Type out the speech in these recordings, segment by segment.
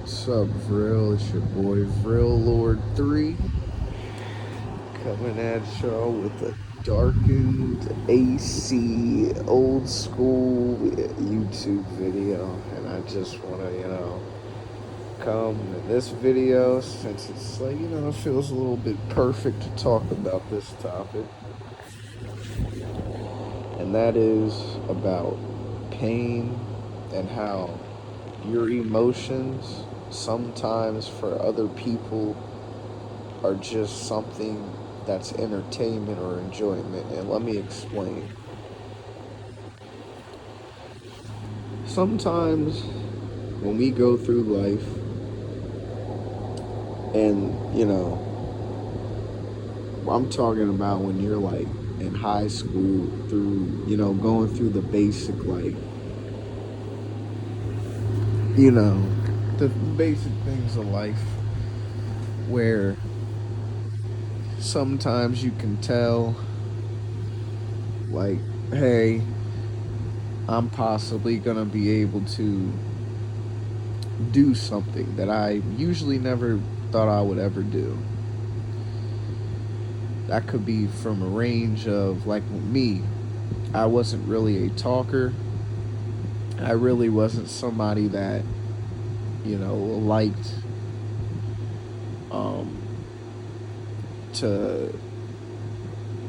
What's up, Vril? It's your boy Vril Lord 3 coming at y'all with a darkened AC old school YouTube video. And I just want to, come in this video since it's like, it feels a little bit perfect to talk about this topic. And that is about pain and how your emotions sometimes for other people are just something that's entertainment or enjoyment. And let me explain. Sometimes when we go through life and, I'm talking about when you're like in high school through, going through the basic, like, you know, the basic things of life where sometimes you can tell, like, hey, I'm possibly gonna be able to do something that I usually never thought I would ever do. That could be from a range of, like, me, I wasn't really a talker. I really wasn't somebody that, liked um, to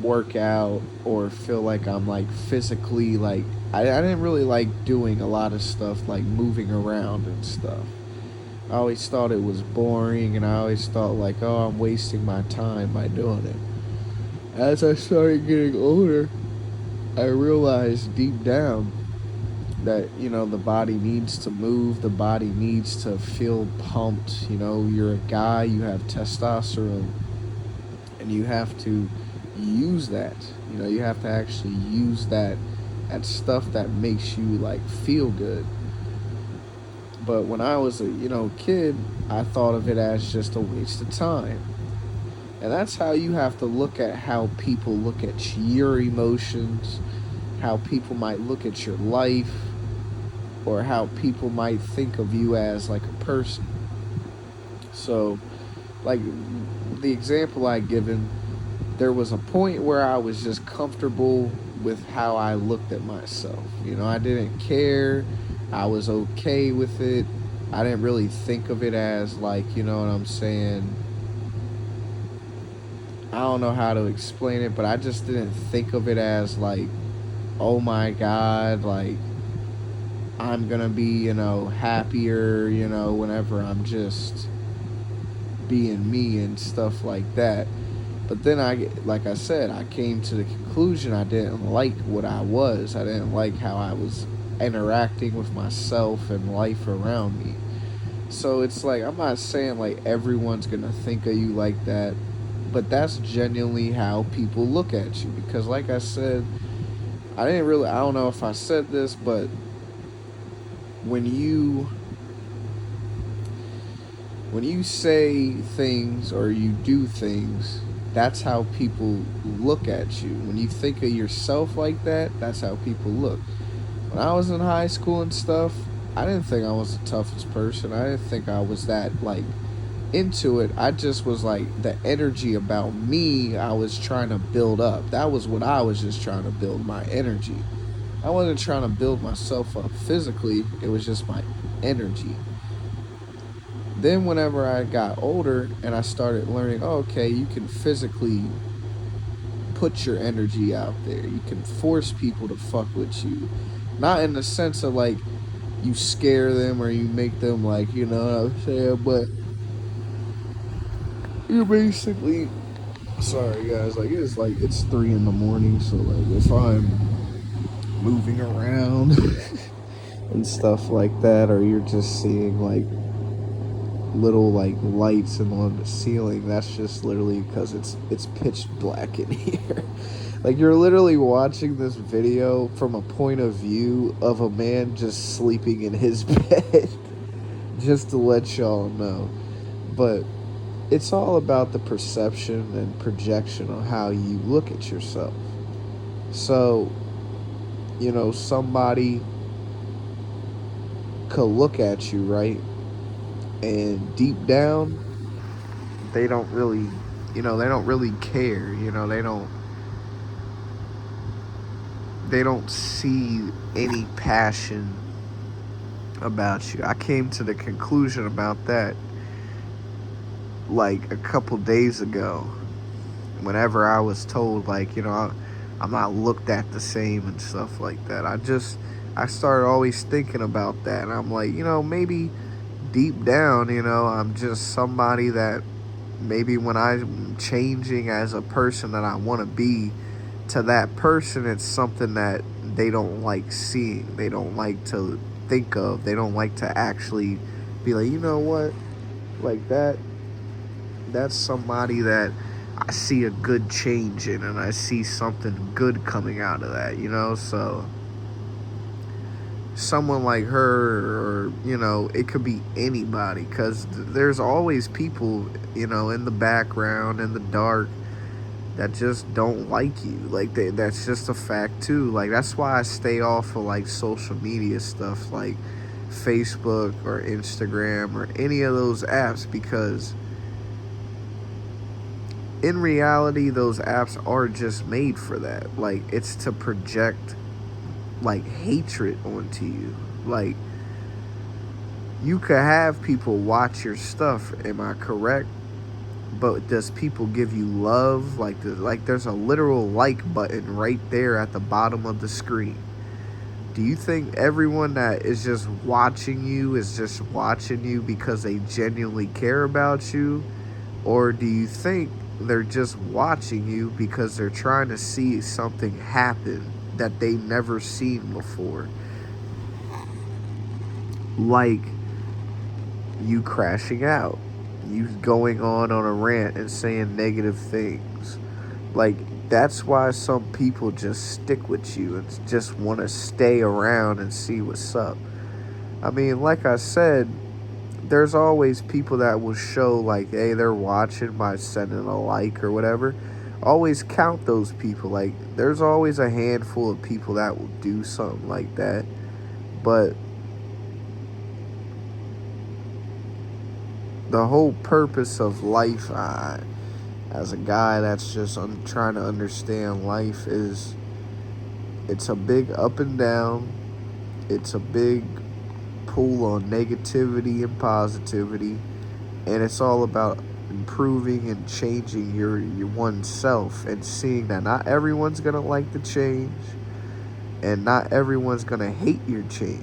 work out or feel like I'm like physically like I didn't really like doing a lot of stuff like moving around and stuff. I always thought it was boring and I always thought like, oh, I'm wasting my time by doing it. As I started getting older, I realized deep down that, the body needs to move, the body needs to feel pumped. You're a guy, you have testosterone, and you have to use that. You have to actually use that stuff that makes you like feel good. But when I was a kid, I thought of it as just a waste of time. And that's how you have to look at how people look at your emotions, how people might look at your life, or how people might think of you as like a person. So, like the example I given, there was a point where I was just comfortable with how I looked at myself. I didn't care. I was okay with it. I didn't really think of it as like, you know what I'm saying? I don't know how to explain it, but I just didn't think of it as like, oh my God, like I'm gonna be, happier, whenever I'm just being me and stuff like that. But then like I said, I came to the conclusion I didn't like what I was. I didn't like how I was interacting with myself and life around me. So it's like, I'm not saying like everyone's gonna think of you like that, but that's genuinely how people look at you. Because like I said, I don't know if I said this, but when you when you say things or you do things, that's how people look at you. When you think of yourself like that, that's how people look. When I was in high school and stuff, I didn't think I was the toughest person. I didn't think I was that like into it. I just was like the energy about me I was trying to build up. That was what I was just trying to build, my energy. I wasn't trying to build myself up physically. It was just my energy. Then whenever I got older and I started learning, oh, okay, you can physically put your energy out there. You can force people to fuck with you. Not in the sense of like you scare them or you make them like, you know what I'm saying, but you're basically, sorry guys, like it's 3 in the morning, so like if I'm moving around and stuff like that, or you're just seeing like little like lights and on the ceiling, that's just literally because it's pitch black in here. Like you're literally watching this video from a point of view of a man just sleeping in his bed. Just to let y'all know. But it's all about the perception and projection on how you look at yourself. So, somebody could look at you, right? and deep down, they don't really, they don't really care. They don't see any passion about you. I came to the conclusion about that like a couple days ago, whenever I was told, like, I'm not looked at the same and stuff like that. I started always thinking about that, and I'm like, maybe deep down, I'm just somebody that maybe when I'm changing as a person that I want to be, to that person, it's something that they don't like seeing. They don't like to think of. They don't like to actually be like, you know what? Like that's somebody that I see a good change in, and I see something good coming out of that. So someone like her, or it could be anybody, because there's always people, in the background, in the dark, that just don't like you. Like that's just a fact too. Like that's why I stay off of like social media stuff like Facebook or Instagram or any of those apps, because in reality those apps are just made for that. Like it's to project like hatred onto you. Like you could have people watch your stuff, am I correct? But does people give you love? Like there's a literal like button right there at the bottom of the screen. Do you think everyone that is just watching you is just watching you because they genuinely care about you? Or do you think they're just watching you because they're trying to see something happen that they never seen before? Like you crashing out, you going on a rant and saying negative things. Like that's why some people just stick with you and just want to stay around and see what's up. I mean, like I said, there's always people that will show like, hey, they're watching by sending a like or whatever. Always count those people. Like there's always a handful of people that will do something like that. But the whole purpose of life, as a guy that's just trying to understand life, is it's a big up and down. It's a big pull on negativity and positivity, and it's all about improving and changing your oneself, and seeing that not everyone's gonna like the change, and not everyone's gonna hate your change.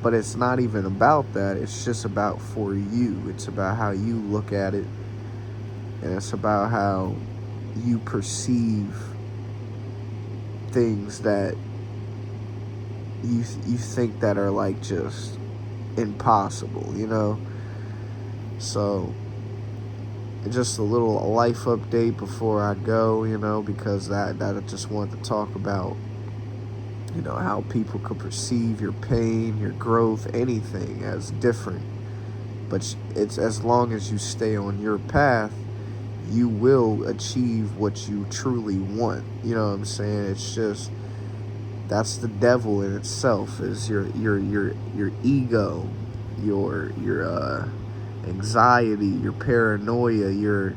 But it's not even about that. It's just about for you. It's about how you look at it, and it's about how you perceive things that you think that are like just impossible. So just a little life update before I go, because that I just wanted to talk about, how people could perceive your pain, your growth, anything as different. But it's as long as you stay on your path, you will achieve what you truly want. You know what I'm saying? It's just that's the devil in itself, is your ego, your anxiety, your paranoia, your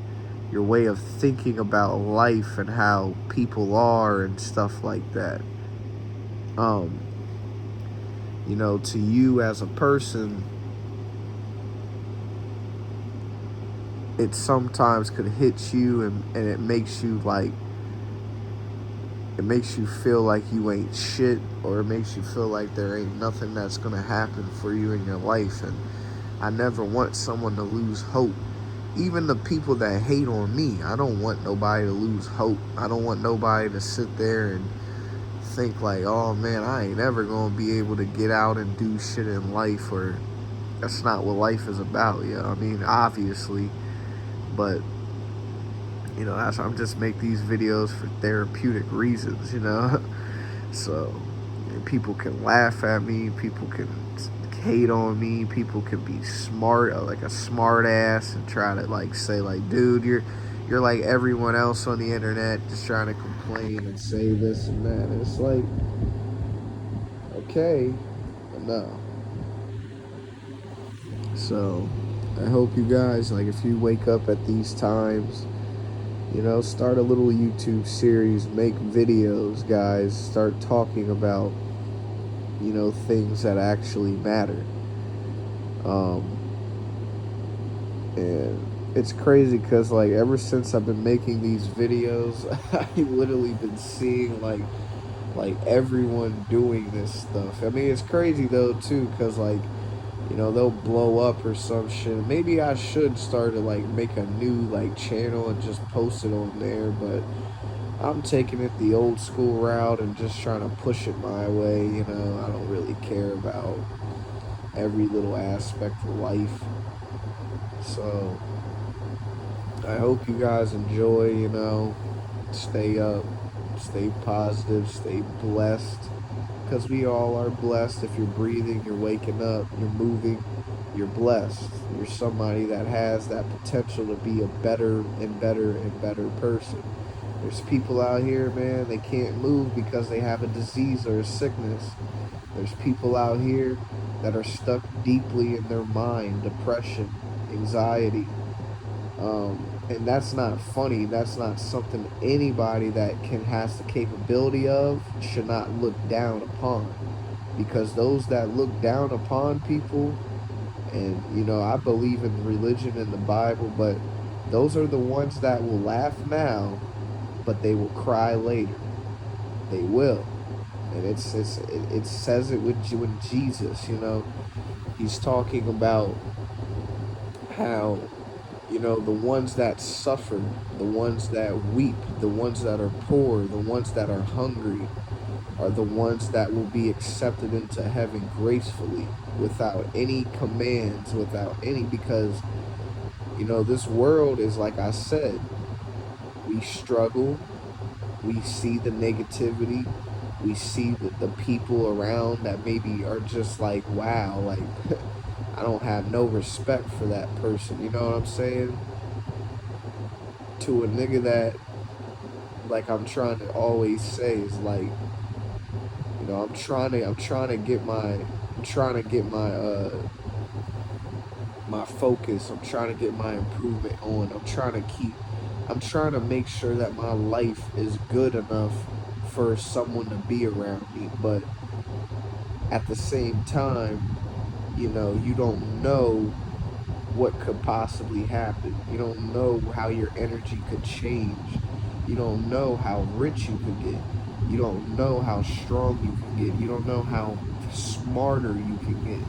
way of thinking about life and how people are and stuff like that. Um, to you as a person, it sometimes could hit you, and it makes you like, it makes you feel like you ain't shit, or it makes you feel like there ain't nothing that's gonna happen for you in your life. And I never want someone to lose hope. Even the people that hate on me, I don't want nobody to lose hope. I don't want nobody to sit there and think like, oh man, I ain't ever gonna be able to get out and do shit in life, or that's not what life is about. I mean, obviously, but that's, I'm just make these videos for therapeutic reasons. So people can laugh at me, people can hate on me, people can be smart, like a smart ass, and try to like say like, dude, you're like everyone else on the internet, just trying to complain and say this and that. And it's like, okay, no. So I hope you guys, like, if you wake up at these times, start a little YouTube series, make videos, guys. Start talking about, things that actually matter. Um, and it's crazy because, like, ever since I've been making these videos, I've literally been seeing, like everyone doing this stuff. I mean, it's crazy though too, because, like, they'll blow up or some shit. Maybe I should start to, like, make a new, like, channel and just post it on there, but I'm taking it the old school route and just trying to push it my way. I don't really care about every little aspect of life. So I hope you guys enjoy, stay up, stay positive, stay blessed. Because we all are blessed. If you're breathing, you're waking up, you're moving, you're blessed. You're somebody that has that potential to be a better and better and better person. There's people out here, man, they can't move because they have a disease or a sickness. There's people out here that are stuck deeply in their mind, depression, anxiety. And that's not funny. That's not something anybody that has the capability of should not look down upon. Because those that look down upon people, and I believe in religion and the Bible, but those are the ones that will laugh now, but they will cry later. They will. And it says it with Jesus. He's talking about how, the ones that suffer, the ones that weep, the ones that are poor, the ones that are hungry, are the ones that will be accepted into heaven gracefully, without any commands, without any, because, this world is, like I said, we struggle, we see the negativity, we see the people around that maybe are just like, wow, like, I don't have no respect for that person, you know what I'm saying? To a nigga that, like, I'm trying to always say is like, I'm trying to get my focus. I'm trying to get my improvement on. I'm trying to make sure that my life is good enough for someone to be around me. But at the same time, you don't know what could possibly happen. You don't know how your energy could change. You don't know how rich you could get. You don't know how strong you can get. You don't know how smarter you can get.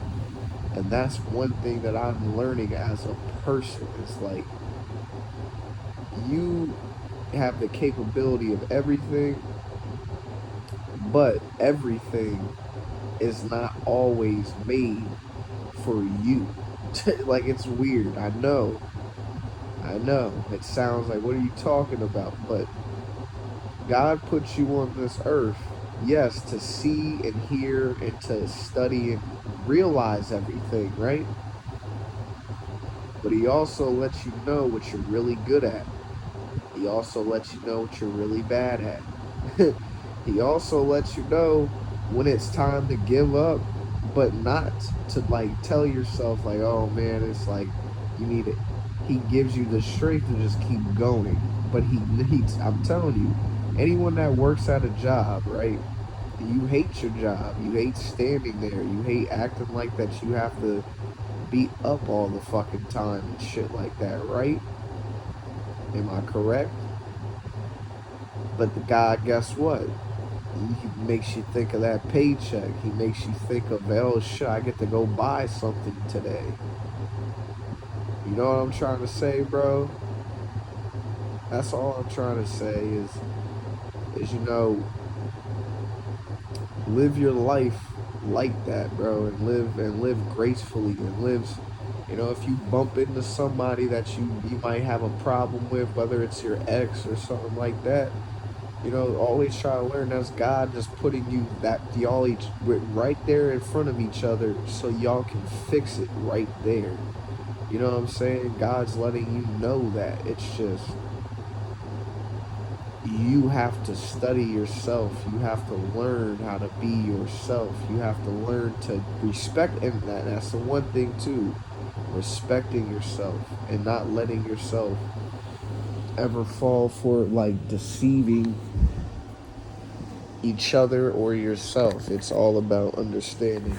And that's one thing that I'm learning as a person. It's like, you have the capability of everything, but everything is not always made for you. Like, it's weird. I know. It sounds like, what are you talking about? But God puts you on this earth, yes, to see and hear and to study and realize everything, right? But He also lets you know what you're really good at. He also lets you know what you're really bad at. He also lets you know when it's time to give up, but not to, like, tell yourself, like, oh man, it's like, you need it. He gives you the strength to just keep going. But I'm telling you, anyone that works at a job, right? You hate your job. You hate standing there. You hate acting like that you have to be up all the fucking time and shit like that, right? Am I correct? But the guy, guess what? He makes you think of that paycheck. He makes you think of, oh shit, I get to go buy something today. You know what I'm trying to say, bro? That's all I'm trying to say is live your life like that, bro, and live gracefully, and live. If you bump into somebody that you might have a problem with, whether it's your ex or something like that, always try to learn that's God just putting you that y'all each right there in front of each other so y'all can fix it right there. You know what I'm saying? God's letting you know that. It's just, you have to study yourself. You have to learn how to be yourself. You have to learn to respect, and that's the one thing too. respecting yourself and not letting yourself ever fall for like deceiving each other or yourself. It's all about understanding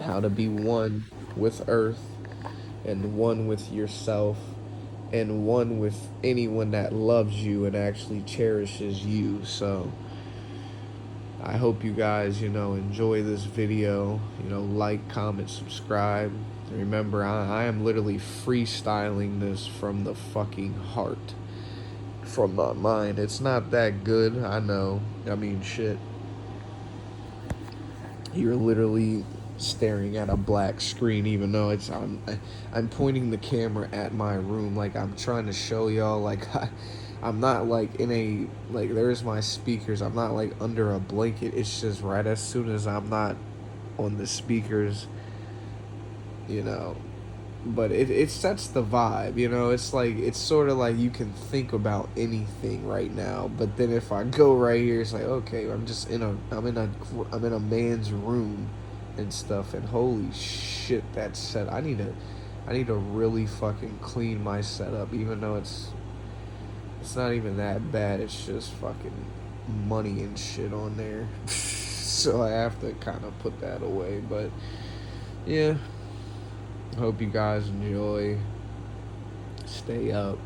how to be one with earth and one with yourself and one with anyone that loves you and actually cherishes you. So I hope you guys, enjoy this video. Like, comment, subscribe. Remember, I am literally freestyling this from the fucking heart, from my mind. It's not that good, I know. I mean, shit. You're literally staring at a black screen, even though I'm pointing the camera at my room, like I'm trying to show y'all, like I'm not like in a, like there's my speakers, I'm not like under a blanket. It's just right as soon as I'm not on the speakers, you know but it sets the vibe. It's like, it's sort of like you can think about anything right now, but then if I go right here, it's like, okay, I'm in a man's room and stuff, and holy shit, that set, I need to really fucking clean my setup, even though it's not even that bad. It's just fucking money and shit on there. So I have to kind of put that away, but yeah, hope you guys enjoy. Stay up.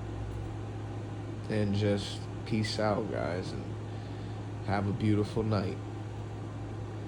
And just peace out, guys. And have a beautiful night.